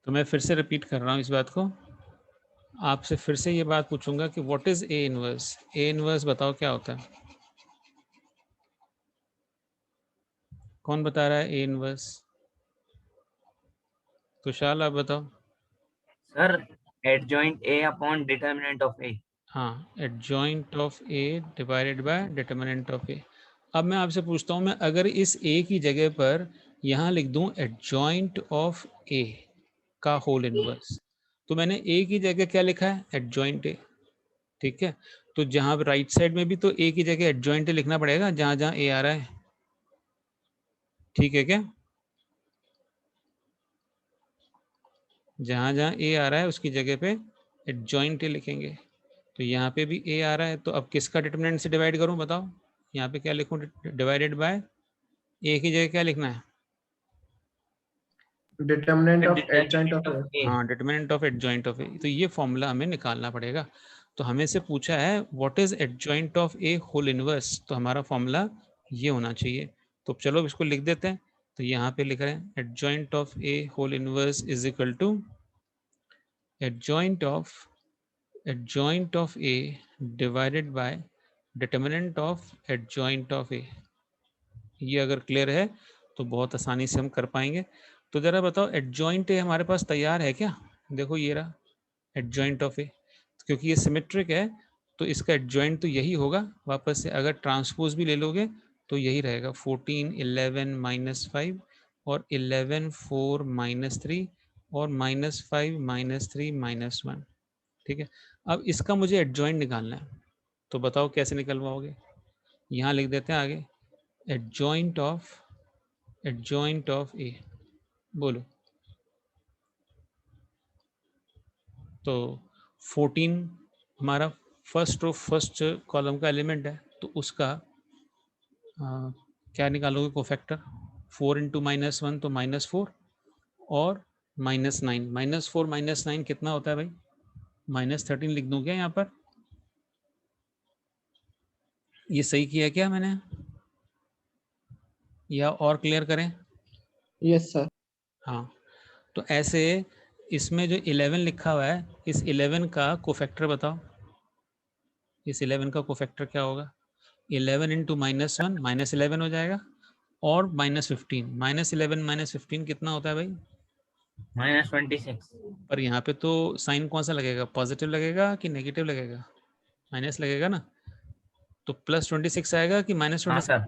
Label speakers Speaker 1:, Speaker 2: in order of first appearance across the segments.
Speaker 1: तो मैं फिर से रिपीट कर रहा हूँ इस बात को, आपसे फिर से ये बात पूछूंगा कि what is A inverse. A inverse बताओ क्या होता है, कौन बता रहा है ए इनवर्स? तुषार आप बताओ।
Speaker 2: Sir adjoint A upon determinant of A.
Speaker 1: हाँ, adjoint of A divided by determinant of A. अब मैं आपसे पूछता हूँ, मैं अगर इस ए की जगह पर यहाँ लिख दूँ एडजॉइंट ऑफ ए का होल इनवर्स, तो मैंने ए की जगह क्या लिखा है, एडजॉइंट ए। ठीक है, तो जहाँ राइट साइड में भी तो ए की जगह एडजॉइंट ए लिखना पड़ेगा, जहाँ जहाँ ए आ रहा है। ठीक है क्या? जहाँ जहाँ ए आ रहा है उसकी जगह पे एडजॉइंट ए लिखेंगे। तो यहाँ पे भी ए आ रहा है, तो अब किसका डिटर्मिनेंट से डिवाइड करूँ बताओ? यहाँ पे क्या लिखूँ, डिवाइडेड बाय ए की जगह क्या लिखना है?
Speaker 3: Determinant of adjoint of A.
Speaker 1: हाँ, determinant of adjoint of A. तो ये फॉर्मूला हमें निकालना पड़ेगा। तो हमें से पूछा है what is adjoint of A whole inverse, तो हमारा फॉर्मूला ये होना चाहिए। तो चलो इसको लिख देते हैं। तो यहाँ पे लिख रहे हैं adjoint of A whole inverse is equal to adjoint of A divided by determinant of adjoint of A. ये अगर क्लियर है तो बहुत आसानी से हम कर पाएंगे। तो जरा बताओ एडजॉइंट ए हमारे पास तैयार है क्या? देखो ये रहा एडजॉइंट ऑफ ए, क्योंकि ये सिमेट्रिक है तो इसका एडजॉइंट तो यही होगा। वापस से अगर ट्रांसपोज भी ले लोगे तो यही रहेगा 14 11 -5 और 11 4 -3 और -5 -3 -1। ठीक है, अब इसका मुझे एडजॉइंट निकालना है, तो बताओ कैसे निकलवाओगे? यहाँ लिख देते हैं आगे एडजॉइंट ऑफ ए, बोलो। तो 14 हमारा फर्स्ट कॉलम का एलिमेंट है, तो उसका क्या निकालोगे कोफैक्टर? 4 इंटू -1 तो -4 और -9, -4 -9 कितना होता है भाई? -13 लिख दूं क्या यहाँ पर? ये सही किया क्या मैंने, या और क्लियर करें?
Speaker 3: Yes sir.
Speaker 1: हाँ, तो ऐसे इसमें जो 11 लिखा हुआ है, इस 11 का कोफैक्टर बताओ। इस 11 का कोफैक्टर क्या होगा? 11 इंटू -1 -11 हो जाएगा, और -15, -11 -15 कितना होता है भाई?
Speaker 2: -26।
Speaker 1: पर यहाँ पे तो साइन कौन सा लगेगा, पॉजिटिव लगेगा कि नेगेटिव लगेगा? माइनस लगेगा ना, तो +26 आएगा कि
Speaker 2: हाँ
Speaker 1: -26?
Speaker 2: सर।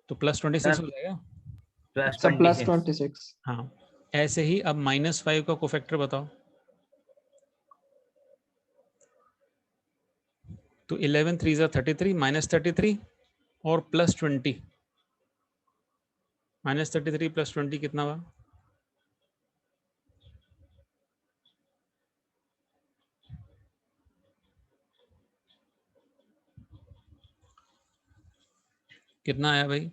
Speaker 1: तो +26 हो जाएगा।
Speaker 3: सर +26।
Speaker 1: हाँ, ऐसे ही अब -5 का कोफैक्टर बताओ। तो 11 3 33 -33 और +20, -33 +20 कितना हुआ? कितना आया भाई?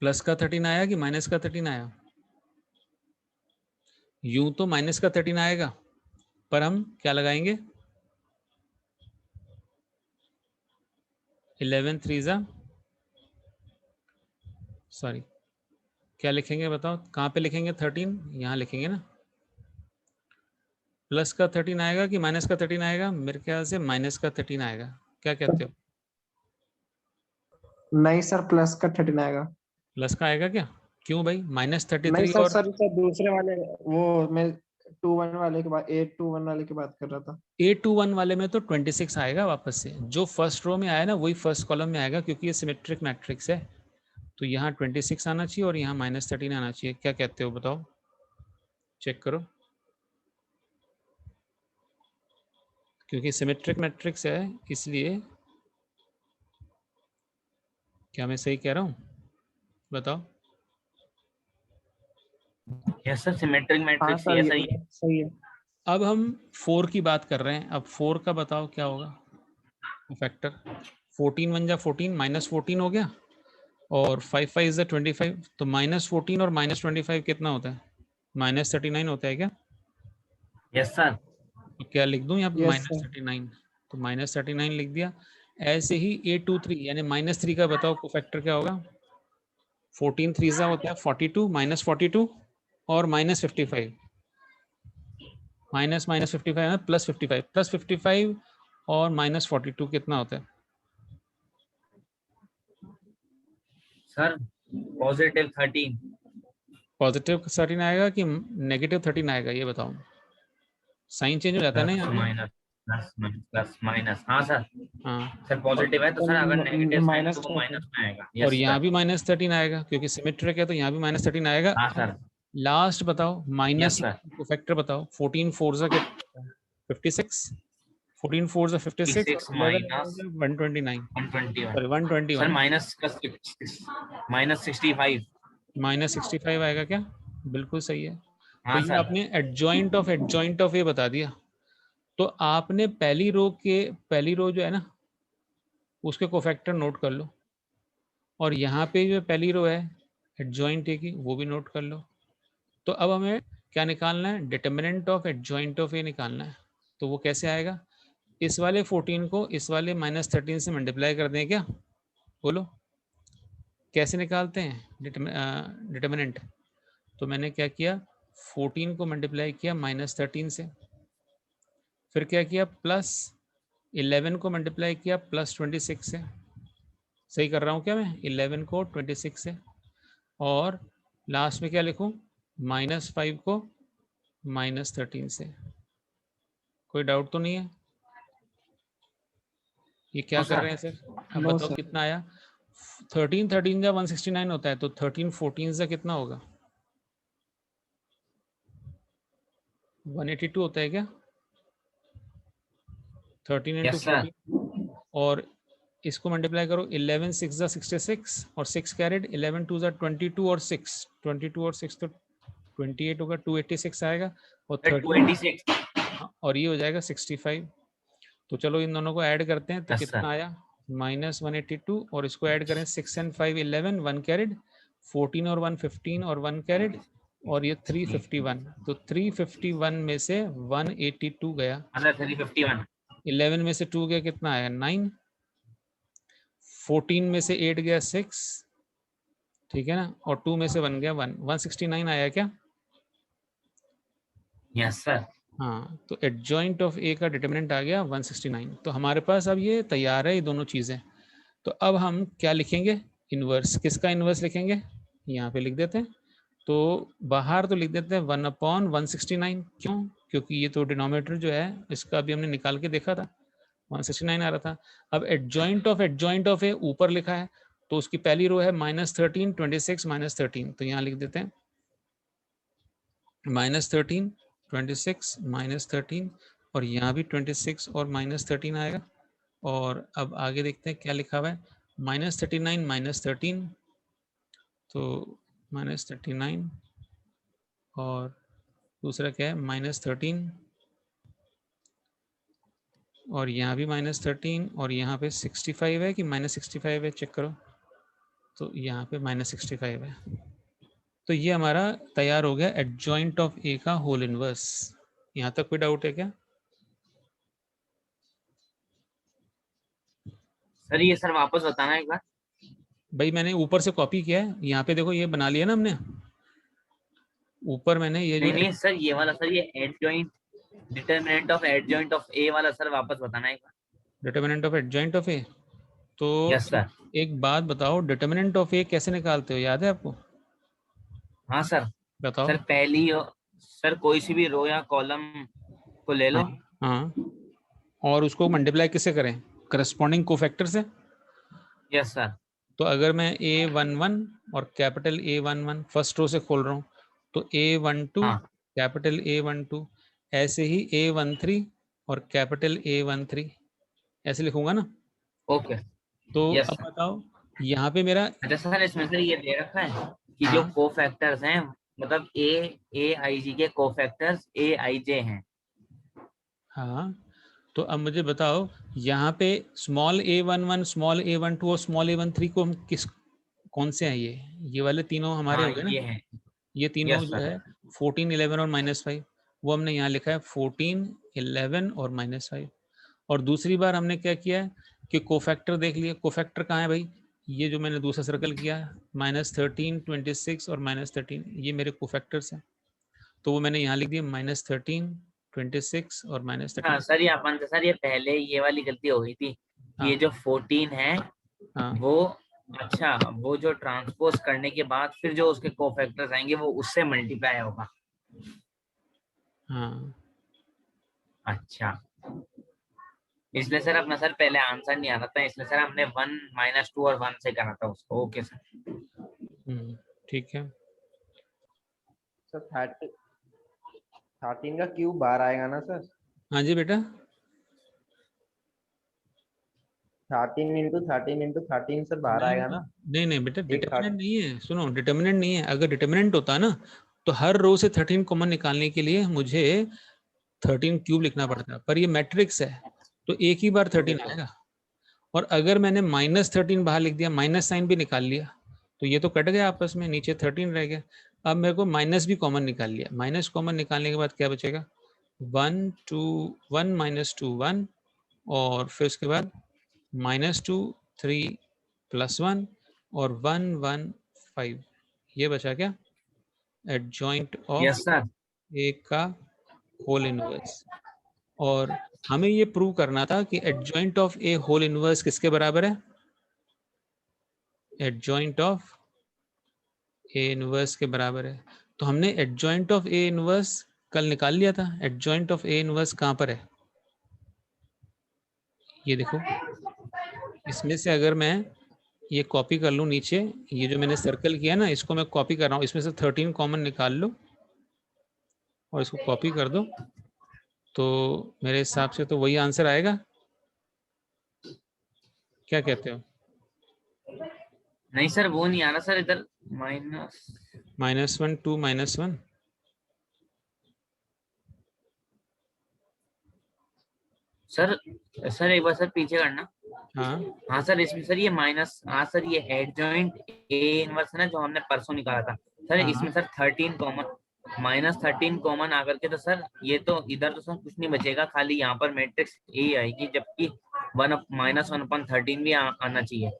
Speaker 1: प्लस का 13 आया कि माइनस का 13 आया? यूं तो माइनस का 13 आएगा, पर हम क्या लगाएंगे? 11 3 सॉरी, क्या लिखेंगे बताओ, कहाँ पे लिखेंगे? 13 यहाँ लिखेंगे ना। प्लस का 13 आएगा कि माइनस का 13 आएगा? मेरे ख्याल से माइनस का 13 आएगा, क्या कहते हो?
Speaker 3: नहीं सर, प्लस का 13 आएगा।
Speaker 1: प्लस का आएगा क्या? क्यों भाई?
Speaker 3: नहीं
Speaker 1: -33
Speaker 3: सर,
Speaker 1: और
Speaker 3: सर दूसरे वाले, वो मैं 21 वाले के बाद 821 वाले की बात कर रहा था।
Speaker 1: 821 वाले में तो 26 आएगा वापस से, जो फर्स्ट रो में आया ना वही फर्स्ट कॉलम में आएगा, क्योंकि ये सिमेट्रिक मैट्रिक्स है। तो यहाँ 26 आना चाहिए और यहाँ -13 आना चाहिए। क्या कहते हो बताओ, चेक करो, क्योंकि सिमेट्रिक मैट्रिक्स है इसलिए। क्या मैं सही कह रहा हूँ बताओ?
Speaker 2: यस सर, सिमेट्रिक
Speaker 3: हाँ
Speaker 2: मैट्रिक्स
Speaker 3: सर,
Speaker 2: ये
Speaker 3: ये
Speaker 2: सही है।
Speaker 3: सही है।
Speaker 1: अब हम 4 की बात कर रहे हैं, अब 4 का बताओ क्या होगा फैक्टर? 14 1 जा 14, -14 हो गया, और 5 5 इज 25, तो -14 और -25 कितना होता है? -39 होता है क्या?
Speaker 2: Yes sir.
Speaker 1: तो क्या लिख दूं यहाँ पे?
Speaker 3: Yes sir.
Speaker 1: -39, तो -39 लिख दिया। ऐसे ही 823 यानी -3 का बताओ को फैक्टर क्या होगा? 14 3 होता है 42 माइनस 42 और माइनस 55 माइनस 55 है प्लस 55 और माइनस 42 कितना होता है
Speaker 2: सर पॉजिटिव 13।
Speaker 1: पॉजिटिव 13 आएगा कि नेगेटिव 13 आएगा ये बताओ साइन चेंज हो जाता है ना यहाँ पे
Speaker 2: माइनस प्लस माइनस। हाँ सर।
Speaker 1: हाँ
Speaker 2: सर पॉजिटिव है तो सर अगर नेगेटिव साइन
Speaker 3: माइनस
Speaker 2: तो वो
Speaker 3: 13
Speaker 2: माइनस में आएगा।
Speaker 1: और
Speaker 2: यस
Speaker 1: यहाँ
Speaker 2: सर।
Speaker 1: भी माइनस 13 आएगा क्योंकि सिमेट्रिक है तो यहाँ भी माइनस 13 आएगा
Speaker 2: हाँ सर।
Speaker 1: लास्ट बताओ माइनस
Speaker 2: यस सर।
Speaker 1: फैक्टर बताओ 14 4 जा कितना 56 14 4 जा 56 और
Speaker 2: 6
Speaker 1: 11
Speaker 2: minus
Speaker 1: 129
Speaker 2: 121।
Speaker 1: Sorry
Speaker 2: sir
Speaker 1: 121
Speaker 2: minus 65।
Speaker 1: Minus 65 आएगा क्या बिल्कुल सही है तो
Speaker 2: हाँ
Speaker 1: ये
Speaker 2: सर।
Speaker 1: आपने एडजॉइंट ऑफ ये बता दिया तो आपने पहली रो जो है ना उसके कोफैक्टर नोट कर लो और यहाँ पे जो पहली रो है एडजॉइंट ए की वो भी नोट कर लो तो अब हमें क्या निकालना है डिटर्मिनेंट ऑफ एडजॉइंट ऑफ ए निकालना है तो वो कैसे आएगा इस वाले 14 को इस वाले माइनस 13 से मल्टीप्लाई कर दें क्या बोलो कैसे निकालते हैं डिटर्मिनेंट तो मैंने क्या किया 14 को मल्टीप्लाई किया माइनस 13 से फिर क्या किया प्लस 11 को मल्टीप्लाई किया प्लस 26 से सही कर रहा हूँ क्या मैं 11 को 26 से और लास्ट में क्या लिखूँ माइनस 5 को माइनस 13 से कोई डाउट तो नहीं है ये क्या कर रहे हैं सर अब
Speaker 3: नो
Speaker 1: बताओ
Speaker 3: सर
Speaker 1: कितना आया 13 जा 169 होता है तो 13 14 से कितना होगा 182 होता है क्या 13 इंटू
Speaker 2: यस सर।
Speaker 1: 14 और इसको मल्टीप्लाई करो 11 6 जा 66 और 6 कैरेट 11 2 जा 22 और 6 तो 28 होगा 286 आएगा और 13
Speaker 2: 286।
Speaker 1: और ये हो जाएगा 65 तो चलो इन दोनों को ऐड करते हैं तो
Speaker 2: यस
Speaker 1: कितना
Speaker 2: सर।
Speaker 1: आया माइनस 182 और इसको ऐड करें 6 एंड 5 11 1 कैरेट 14 और 1 15 और 1 कैरेट और ये 351 तो 351 में से 182 गया
Speaker 2: मतलब 351।
Speaker 1: 11 में से 2 गया कितना आया 9 14 में से 8 गया 6 ठीक है ना और 2 में से 1 गया 1 169 आया क्या
Speaker 2: यस सर।
Speaker 1: हाँ तो एडजॉइंट ऑफ ए का डिटर्मिनेंट आ गया 169 तो हमारे पास अब ये तैयार है ये दोनों चीज़ें तो अब हम क्या लिखेंगे इन्वर्स किसका इन्वर्स लिखेंगे यहाँ पे लिख देते हैं तो बाहर तो लिख देते हैं 1/169 क्यों क्योंकि ये तो डिनोमिनेटर जो है इसका अभी हमने निकाल के देखा था 169 आ रहा था अब एडजॉइंट ऑफ ए ऊपर लिखा है तो उसकी पहली रो है -13 26 -13 तो यहाँ लिख देते हैं -13 26 -13 और यहाँ भी 26 और -13 आएगा और अब आगे देखते हैं क्या लिखा हुआ है -39 -13 तो -39 और दूसरा क्या है -13 और यहाँ भी -13 और यहाँ पे 65 है कि -65 है चेक करो तो यहाँ पे -65 है तो ये हमारा तैयार हो गया एडजॉइंट ऑफ ए का होल इनवर्स यहाँ तक कोई डाउट है क्या
Speaker 2: सर ये सर वापस बताना एक बार।
Speaker 1: भाई मैंने ऊपर से कॉपी किया है यहाँ पे देखो ये बना लिया ना हमने ऊपर मैंने ये जो
Speaker 2: नहीं नहीं सर ये वाला सर ये adjoint determinant of adjoint of A वाला सर वापस बताना एक बार।
Speaker 1: Determinant of adjoint of A तो
Speaker 2: यस सर।
Speaker 1: एक बात बताओ डिटर्मिनेंट ऑफ ए कैसे निकालते हो याद है आपको
Speaker 2: हाँ सर।
Speaker 1: बताओ
Speaker 2: सर सर कोई सी भी रो या कॉलम को ले लो।
Speaker 1: हाँ और उसको मल्टीप्लाई किससे करें करस्पॉन्डिंग कोफैक्टर से
Speaker 2: यस सर।
Speaker 1: तो अगर मैं A11 और कैपिटल A11 फर्स्ट रो से खोल रहा हूँ तो A12
Speaker 2: हाँ
Speaker 1: कैपिटल A12 ऐसे ही A13 और कैपिटल A13 ऐसे लिखूंगा ना
Speaker 2: ओके।
Speaker 1: तो
Speaker 2: यस
Speaker 1: अब
Speaker 2: सर।
Speaker 1: बताओ यहाँ पे मेरा
Speaker 2: अच्छा सर इसमें सर ये दे रखा है कि जो
Speaker 1: हाँ
Speaker 2: कोफैक्टर्स हैं मतलब ए आई जी के कोफैक्टर्स ए आई जे हैं।
Speaker 1: हाँ तो अब मुझे बताओ यहाँ पे स्मॉल A11 स्मॉल A12 और स्मॉल A13 को हम कौन से हैं ये वाले तीनों हमारे
Speaker 2: हाँ
Speaker 1: हो गए ना
Speaker 2: ये है।
Speaker 1: ये तीनों
Speaker 2: यस
Speaker 1: जो
Speaker 2: सर।
Speaker 1: है 14 11 और -5 वो हमने यहाँ लिखा है 14 11 और -5 और दूसरी बार हमने क्या किया है कि कोफैक्टर देख लिया कोफैक्टर कहाँ है भाई ये जो मैंने दूसरा सर्कल किया -13, 26 और -13, ये मेरे कोफैक्टर्स हैं, तो वो मैंने यहाँ लिख दिया -13, 26 और
Speaker 2: हाँ
Speaker 1: -13।
Speaker 2: सर ये अपन से सर ये पहले ये वाली गलती हो गई थी।
Speaker 1: हाँ
Speaker 2: ये जो 14 है
Speaker 1: हाँ
Speaker 2: वो, अच्छा वो जो ट्रांसपोज करने के बाद फिर जो उसके कोफैक्टर्स आएंगे वो उससे मल्टीप्लाई होगा।
Speaker 1: हाँ
Speaker 2: अच्छा इसलिए सर अपना सर पहले आंसर नहीं आ रहा था, इसलिए सर हमने 1 -2 और 1 से करा था उसको। Okay sir.
Speaker 1: ठीक है।
Speaker 3: सर 13 का क्यूब बाहर आएगा ना सर?
Speaker 1: हाँ जी बेटा,
Speaker 3: 13 इंटू 13 इंटू 13 सर बाहर आएगा ना?
Speaker 1: नहीं नहीं बेटा,
Speaker 3: एक
Speaker 1: डिटर्मिनेंट नहीं है। सुनो, डिटर्मिनेंट नहीं है। अगर डिटर्मिनेंट होता ना तो हर रो से 13 कॉमन निकालने के लिए मुझे 13 क्यूब लिखना पड़ता, पर ये मैट्रिक्स है तो एक ही बार 13 आएगा। और अगर मैंने -13 बाहर लिख दिया, माइनस साइन भी निकाल लिया, तो ये तो कट गया आपस में, नीचे 13 रह गया। अब मेरे को माइनस भी कॉमन निकाल लिया, माइनस कॉमन निकालने के बाद क्या बचेगा, 1 2 1 -2 1, और फिर उसके बाद -2 3 +1 और 1 1 5। ये बचा क्या, एडजॉइंट ऑफ
Speaker 2: यस सर।
Speaker 1: ए का होल इनवर्स। और हमें ये प्रूव करना था कि adjoint of A whole inverse किसके बराबर है, एडजॉइंट ऑफ ए इनवर्स के बराबर है। तो हमने एडजॉइंट ऑफ ए इनवर्स कल निकाल लिया था। एडजॉइंट ऑफ ए इनवर्स कहाँ पर है, ये देखो, इसमें से अगर मैं ये कॉपी कर लूँ नीचे, ये जो मैंने सर्कल किया ना इसको मैं कॉपी कर रहा हूँ, इसमें से 13 कॉमन निकाल लो और इसको कॉपी कर दो, तो मेरे हिसाब से तो वही आंसर आएगा। क्या कहते हो,
Speaker 2: नहीं सर वो नहीं आ रहा सर, इधर माइनस
Speaker 1: -1 2 -1।
Speaker 2: सर। सर एक बार सर पीछे करना।
Speaker 1: हाँ
Speaker 2: हाँ सर इसमें सर ये माइनस, हाँ सर ये एडजॉइंट ए इनवर्स है ना जो हमने परसों निकाला था सर,
Speaker 1: हाँ
Speaker 2: इसमें सर 13 कॉमन, -13 कॉमन आकर के तो सर ये तो इधर तो सर कुछ नहीं बचेगा, खाली यहाँ पर मैट्रिक्स ए आएगी, जबकि -1/13 भी आना चाहिए।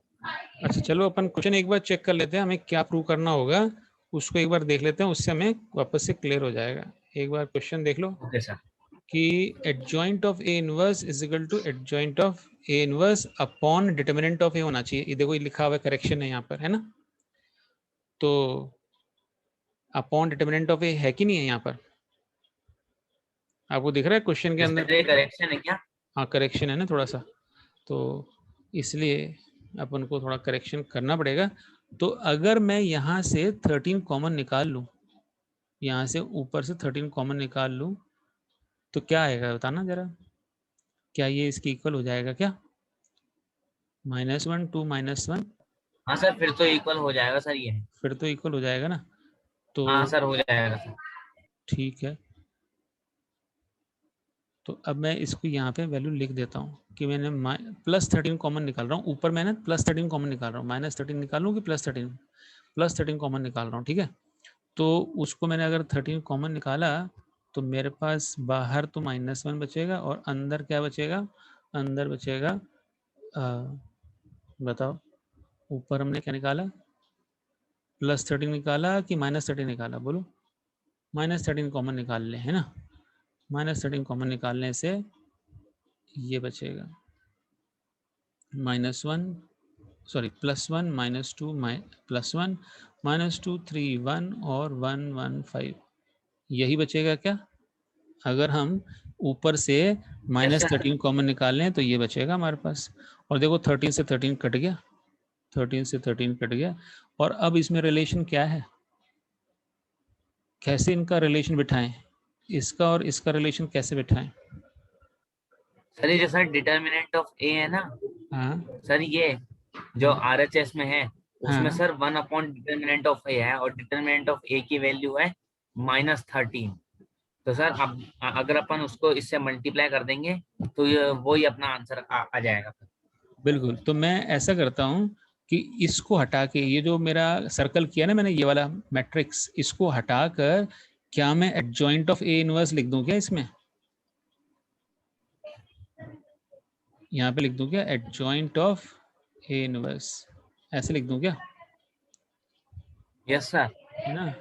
Speaker 1: अच्छा चलो अपन क्वेश्चन एक बार चेक कर लेते हैं, हमें क्या प्रूव करना होगा उसको एक बार देख लेते हैं, उससे हमें वापस से क्लियर हो जाएगा। एक बार क्वेश्चन देख लो
Speaker 2: ओके सर।
Speaker 1: कि adjoint of A inverse is equal to adjoint of A inverse upon determinant of A होना चाहिए। ये देखो ये लिखा हुआ है, करेक्शन है यहाँ पर, है ना। तो अपॉन डिटर्मिनेंट ऑफ ए है कि नहीं है यहाँ पर, आपको दिख रहा है क्वेश्चन के अंदर।
Speaker 2: सर ये करेक्शन है क्या?
Speaker 1: हाँ करेक्शन है ना थोड़ा सा, तो इसलिए अपन को थोड़ा करेक्शन करना पड़ेगा। तो अगर मैं यहाँ से 13 कॉमन निकाल लूँ, यहाँ से ऊपर से 13 कॉमन निकाल लूँ, तो क्या आएगा बताना जरा, क्या ये इसके इक्वल हो जाएगा क्या, -1 2 -1,
Speaker 2: हाँ सर फिर तो इक्वल हो जाएगा सर ये।
Speaker 1: फिर तो इक्वल हो जाएगा ना। तो
Speaker 2: हाँ सर हो जाएगा सर।
Speaker 1: ठीक है, तो अब मैं इसको यहाँ पे वैल्यू लिख देता हूँ कि मैंने +13 कॉमन निकाल रहा हूँ, ऊपर मैंने +13 कॉमन निकाल रहा हूँ, -13 निकालूँ कि +13 कॉमन निकाल रहा हूँ, ठीक है। तो उसको मैंने अगर 13 कॉमन निकाला तो मेरे पास बाहर तो -1 बचेगा और अंदर क्या बचेगा, अंदर बचेगा बताओ, ऊपर हमने क्या निकाला, +13 निकाला कि -13 निकाला, बोलो। -13 कॉमन निकाल ले, है ना। -13 कॉमन निकालने से ये बचेगा -1 सॉरी +1 -2 +1 -2 3 1 और 1 1 5, यही बचेगा क्या। अगर हम ऊपर से -13 कॉमन निकालें तो ये बचेगा हमारे पास। और देखो 13 से 13 कट गया, 13 से 13 कट गया। और अब इसमें रिलेशन क्या है, कैसे इनका रिलेशन बिठाएं, इसका और इसका रिलेशन कैसे बिठाएं।
Speaker 2: सर ये जो सर डिटर्मिनेंट ऑफ ए है ना
Speaker 1: हाँ
Speaker 2: सर, ये जो RHS में है उसमें
Speaker 1: हाँ
Speaker 2: सर 1 डिटर्मिनेंट ऑफ ए है, और डिटर्मिनेंट ऑफ ए की वैल्यू है -13। तो सर अब अगर अपन उसको इससे मल्टीप्लाई कर देंगे तो ये वही अपना आंसर आ जाएगा।
Speaker 1: बिल्कुल। तो मैं ऐसा करता हूँ कि इसको हटा के, ये जो मेरा सर्कल किया ना मैंने, ये वाला मैट्रिक्स, इसको हटा कर क्या मैं एडजॉइंट ऑफ ए इनवर्स लिख दूं क्या इसमें, यहाँ पे लिख दूं क्या, एडजॉइंट ऑफ ए इनवर्स, ऐसे लिख दूं क्या?
Speaker 2: Yes sir.
Speaker 1: है ना।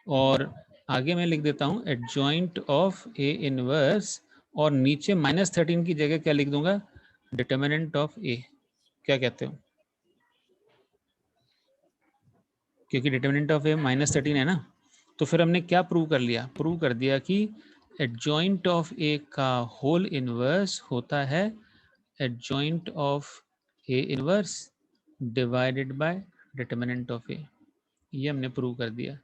Speaker 1: और आगे मैं लिख देता हूँ एडजॉइंट ऑफ ए इनवर्स, और नीचे -13 की जगह क्या लिख दूंगा? डिटर्मिनेंट ऑफ ए। क्या कहते हो? क्योंकि डिटर्मिनेंट ऑफ ए -13 है ना, तो फिर हमने क्या प्रूव कर लिया? प्रूव कर दिया कि एडजॉइंट ऑफ ए का होल इनवर्स होता है adjoint of A inverse divided by determinant of A. ये हमने प्रूव कर दिया।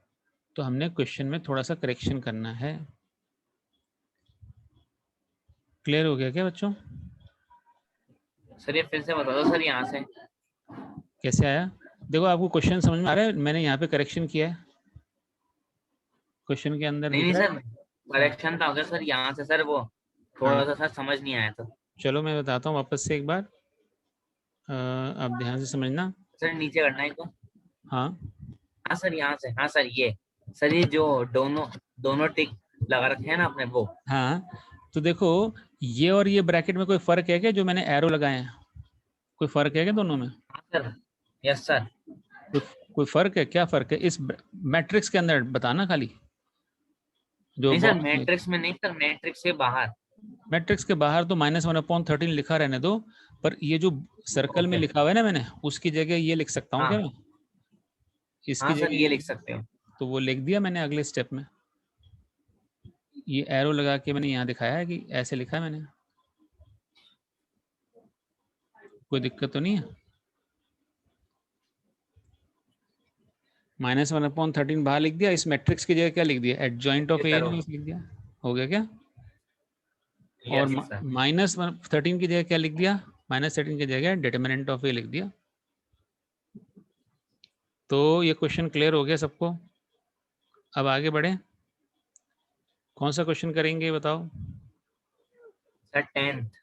Speaker 1: तो हमने क्वेश्चन में थोड़ा सा करेक्शन करना है। क्लियर हो गया क्या बच्चों?
Speaker 2: सर ये फिर से बता दो सर यहाँ से।
Speaker 1: कैसे आया? देखो आपको क्वेश्चन समझ में आ रहा है? मैंने यहाँ पे करेक्शन किया है, क्वेश्चन के अंदर
Speaker 2: नहीं
Speaker 1: दिख
Speaker 2: नहीं
Speaker 1: रहा
Speaker 2: सर,
Speaker 1: है।
Speaker 2: करेक्शन था सर यहाँ से सर, वो थोड़ा
Speaker 1: हाँ
Speaker 2: सा सर समझ नहीं आया था।
Speaker 1: चलो मैं बताता हूँ वापस से एक बार, आप ध्यान से समझना।
Speaker 2: सर नीचे करना है को।
Speaker 1: हाँ
Speaker 2: हाँ सर यहाँ से, हाँ सर ये, सर ये जो दोनों दोनों टिक लगा रखे हैं ना अपने वो।
Speaker 1: हाँ, तो देखो ये और ये ब्रैकेट में कोई फर्क है क्या? जो मैंने एरो लगाए हैं, कोई फर्क है क्या दोनों में?
Speaker 2: हाँ सर। Yes sir.
Speaker 1: कोई कोई फर्क है? क्या फर्क है इस मैट्रिक्स के अंदर? बताना खाली, जो
Speaker 2: नहीं सर
Speaker 1: बॉक्स में।
Speaker 2: मैट्रिक्स में नहीं सर, मैट्रिक्स से बाहर।
Speaker 1: मैट्रिक्स के बाहर तो -1/13 लिखा रहने दो, पर ये जो सर्कल में
Speaker 2: ओके।
Speaker 1: लिखा हुआ है ना मैंने, उसकी जगह ये लिख सकता हूँ क्या
Speaker 2: हाँ
Speaker 1: मैं? इसकी
Speaker 2: हाँ सर
Speaker 1: जगह
Speaker 2: ये लिख सकते हो।
Speaker 1: तो वो लिख दिया मैंने अगले स्टेप में। ये एरो लगा के मैंने यहाँ दिखाया है कि ऐसे लिखा है मैंने। कोई दिक्कत तो नहीं है? -1/13 बाहर लिख दिया, इस मैट्रिक्स की जगह क्या लिख दिया? एडजॉइंट ऑफ
Speaker 2: ये
Speaker 1: ए
Speaker 2: सर
Speaker 1: इनवर्स लिख दिया। हो गया क्या? और
Speaker 2: यस सर।
Speaker 1: -13 की जगह क्या लिख दिया? -13 की जगह डिटर्मिनेंट ऑफ ए लिख दिया। तो ये क्वेश्चन क्लियर हो गया सबको? अब आगे बढ़े, कौन सा क्वेश्चन करेंगे बताओ?
Speaker 2: Sir 10th।